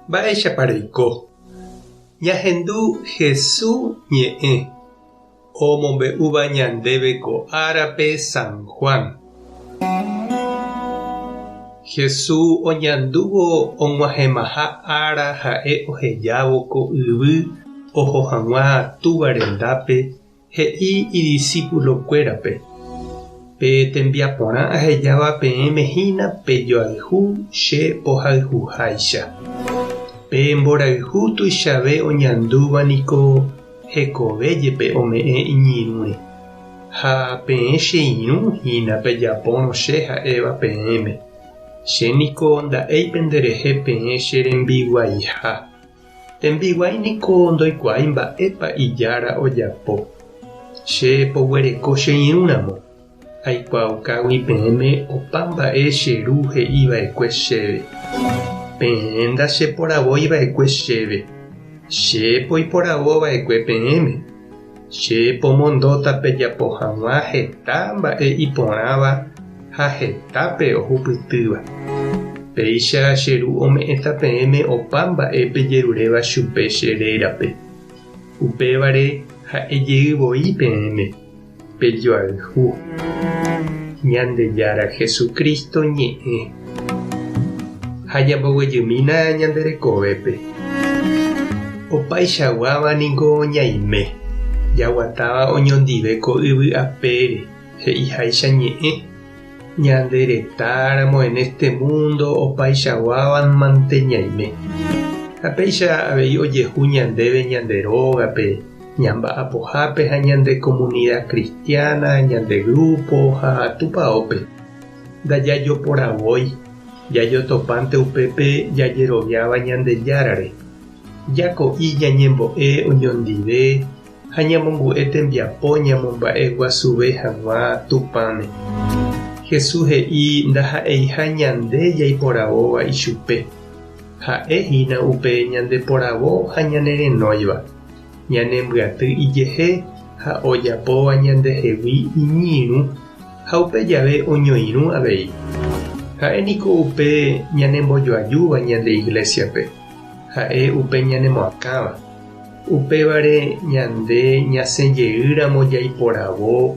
Mba'éichapareiko. Ñahendu Jesús ñe'ẽ omombe'úva ñandéve ko árape San Juan. Jesús oñandúvo og̃uahẽmaha ára ha'e ohejávo ko yvy oho hag̃ua túva rendápe he'i idiscípulokuérape. Pe tembiaporã ahejáva peẽmehína pejoayhu che pohayhuháicha. Pe mborayhu tuichave oñandúvaniko hekovéjepe ome'ẽ iñirũre. Ha peẽ che irũ hína pejapórõ che ha'éva peẽme. Chéniko nda'éipe nderehe peẽ che rembiguaiha. Tembiguáiniko ndoikuaái mba'épa ijára ojapo. Che poguereko che irũramo. Aikuaaukágui peẽme opa mba'e che ru he'iva'ekue chéve. Peẽ ndacheporavóiva'ekue chéve. Che poiporavóva'ekue peẽme. Che pomondóta pejapo hag̃ua heta mba'e iporãva ha hetápe ohupytýva. Péicha che ru ome'ẽta peẽme opa mba'épe jeruréva chupe che rérape. Upévare ha'ejeývoi peẽme. Pejoayhu. Ñandejára Jesukristo ñe'ẽ. Ha ñamboguejymína ñanderekovépe. Opaichaguávaniko ñaime. Jaguatáva oñondive ko yvy apére he'iháicha ñe'ẽ. Ñanderetáramo en este mundo opaichaguávamante ñaime. Ha péicha avei ojehu ñandéve ñanderógape, ñamba'apohápe ha ñande comunidad cristiana, ñande grupo ha tupãópe. Ndajajoporavói, jajotopánte upépe jajeroviáva Ñandejárare. Jako'i ñañembo'e oñondive ha ñamombu'e tembiapo ñamomba'e guasuve hag̃ua tupãme. Jesús he'i ndaha'eiha ñande jaiporavóva ichupe. Ha'e hína upe ñandeporavó ha ñanerenóiva. Ñanembyatý ijehe ha ojapóva ñandehegui iñirũ ha upe jave oñoirũ avei. Ha'éniko upe ñanembojoajúva ñande iglesiape. Ha'e upe ñanemoakãva. Upévare ñande ñasẽjeýramo jaiporavo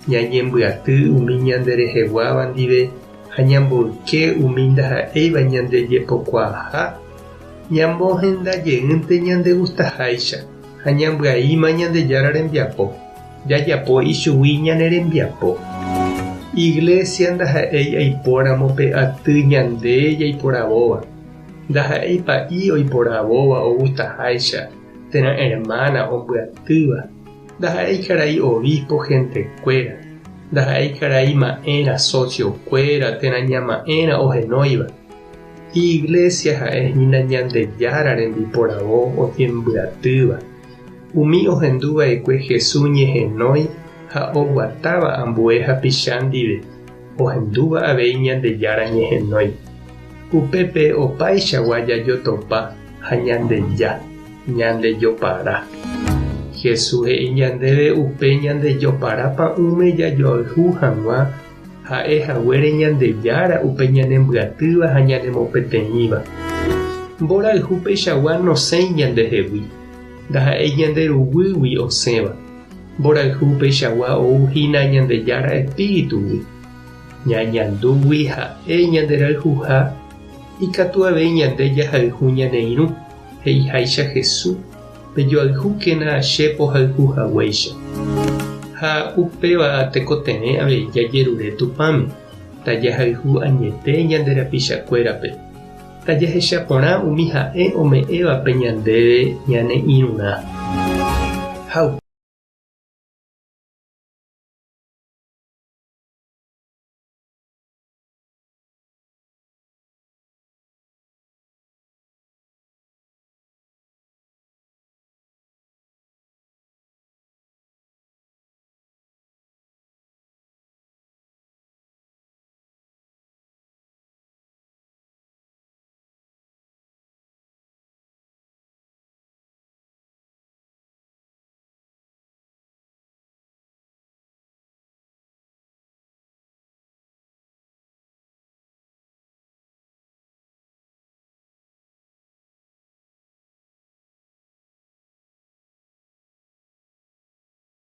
ñañembyaty umi ñandereheguáva ndive ha ñamboyke umi ndaha'éiva ñandejepokuaaha ñambohendajeýnte ñandegustaháicha ha ñambyaíma Ñandejára rembiapo. Jajapo ichugui ñane rembiapo. Iglesia ndaha'éi aipóramo pe aty ñande jaiporavóva. Ndaha'éi pa'i oiporavóva ogustaháicha térã hermana ombyatýva. Ndaha'éi karai obispo hentekuéra. Ndaha'éi karai ma'ẽra sociokuéra térã ñama'ẽra ohenóiva. Iglesia ha'ehína Ñandejára rembiporavo oñembyatýva. Umi ohenduva'ekue Jesús ñehenói ha oguatáva ambue hapicha ndive. Ohendúva avei Ñandejára ñehenói. Upépe opaichagua jajotopa ha ñandeja, ñandejopara. Jesús he'i ñandéve upe ñandejoparápa ume jajoayhu hag̃ua ha'ehaguére Ñandejára upe ñanembyatýva ha ñanemopeteĩva. Mborayhu peichagua nosẽi ñandehegui. Ndaha'éi ñanderuguýgui osẽva. Mborayhu peichagua ouhína Ñandejára Espíritugui. Ñañandúgui ha'e ñanderayhuha ikatu avei ñande jahayhu ñaneirũ he'iháicha Jesús pejoayhúkena che pohayhuhaguéicha. Ha upéva tekotevẽ avei jajerure tupãme tajahayhu añete ñanderapichakuérape. Tajahechaporã umi ha'e ome'ẽvape ñandéve ñane irũrã.